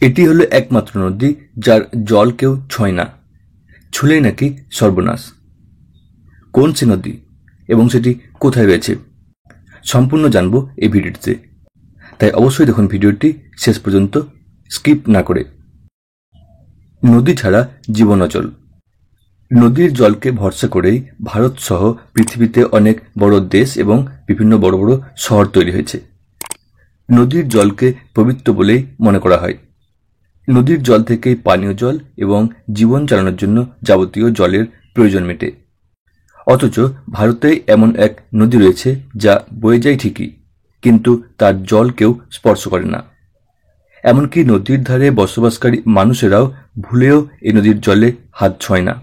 এটি হলো একমাত্র নদী যার জল কেউ ছোঁয় না, ছুঁলেই নাকি সর্বনাশ। কোন সে নদী এবং সেটি কোথায় রয়েছে সম্পূর্ণ জানবো এই ভিডিওটিতে, তাই অবশ্যই দেখুন ভিডিওটি শেষ পর্যন্ত স্কিপ না করে। নদী ছাড়া জীবন অচল। নদীর জলকে ভরসা করেই ভারত সহ পৃথিবীতে অনেক বড় দেশ এবং বিভিন্ন বড় বড় শহর তৈরি হয়েছে। নদীর জলকে পবিত্র বলেই মনে করা হয়। নদীর জল থেকেই পানীয় জল এবং জীবন চালানোর জন্য যাবতীয় জলের প্রয়োজন মেটে। অথচ ভারতে এমন এক নদী রয়েছে যা বয়ে যায় ঠিকই, কিন্তু তার জল কেউ স্পর্শ করে না। এমনকি নদীর ধারে বসবাসকারী মানুষেরাও ভুলেও এই নদীর জলে হাত ছোঁয় না।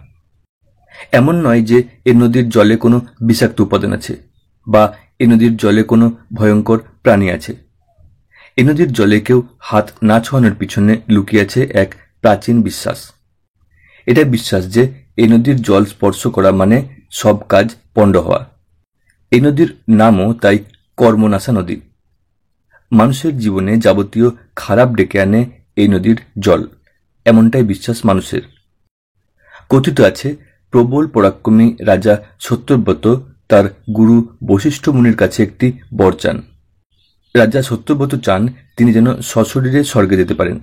এমন নয় যে এই নদীর জলে কোনো বিষাক্ত উপাদান আছে বা এই নদীর জলে কোনো ভয়ঙ্কর প্রাণী আছে। এই নদীর জলে কেউ হাত না ছোঁয়ানোর পিছনে লুকিয়ে আছে এক প্রাচীন বিশ্বাস। এটা বিশ্বাস যে এই নদীর জল স্পর্শ করা মানে সব কাজ পণ্ড হওয়া। এই নদীর নামও তাই কর্মনাশা নদী। মানুষের জীবনে যাবতীয় খারাপ ডেকে আনে এই নদীর জল, এমনটাই বিশ্বাস মানুষের। কথিত আছে প্রবল পরাক্রমী রাজা সত্যব্রত তার গুরু বশিষ্ঠ মুনির কাছে একটি বর চান। রাজা সত্যব্রত চান তিনি যেন সশরীরে স্বর্গে যেতে পারেন,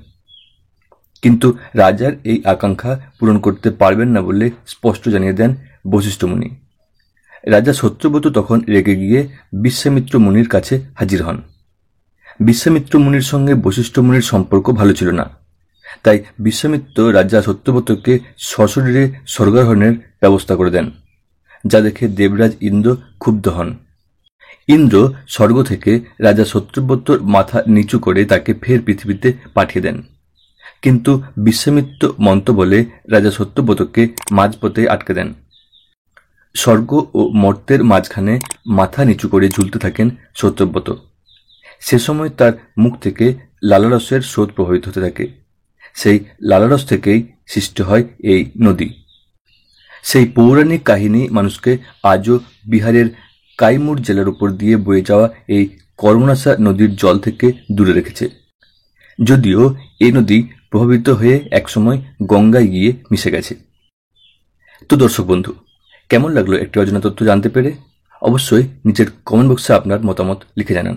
কিন্তু রাজার এই আকাঙ্ক্ষা পূরণ করতে পারবেন না বলে স্পষ্ট জানিয়ে দেন বশিষ্ঠ মুনি। রাজা সত্যব্রত তখন রেগে গিয়ে বিশ্বামিত্র মুনির কাছে হাজির হন। বিশ্বামিত্র মুনির সঙ্গে বশিষ্ঠ মুনির সম্পর্ক ভালো ছিল না, তাই বিশ্বামিত্র রাজা সত্যব্রতকে সশরীরে স্বর্গারোহণের ব্যবস্থা করে দেন, যা দেখে দেবরাজ ইন্দ্র ক্ষুব্ধ হন। ইন্দ্র স্বর্গ থেকে রাজা সত্যব্রতর মাথা নিচু করে তাকে ফের পৃথিবীতে পাঠিয়ে দেন, কিন্তু বিশ্বামিত্র মন্ত্র বলে রাজা সত্যব্রতকে মাঝপথে আটকে দেন। স্বর্গ ও মর্ত্যের মাঝখানে মাথা নিচু করে ঝুলতে থাকেন সত্যব্রত। সে সময় তার মুখ থেকে লালারসের স্রোত প্রবাহিত হতে থাকে। সেই লালারস থেকেই সৃষ্টি হয় এই নদী। সেই পৌরাণিক কাহিনী মানুষকে আজও বিহারের কাইমুর জেলার উপর দিয়ে বয়ে যাওয়া এই কর্মনাশা নদীর জল থেকে দূরে রেখেছে। যদিও এই নদী প্রভাবিত হয়ে একসময় গঙ্গায় গিয়ে মিশে গেছে। তো দর্শক বন্ধু, কেমন লাগলো একটি অজানা তথ্য জানতে পেরে? অবশ্যই নিচের কমেন্ট বক্সে আপনার মতামত লিখে জানান।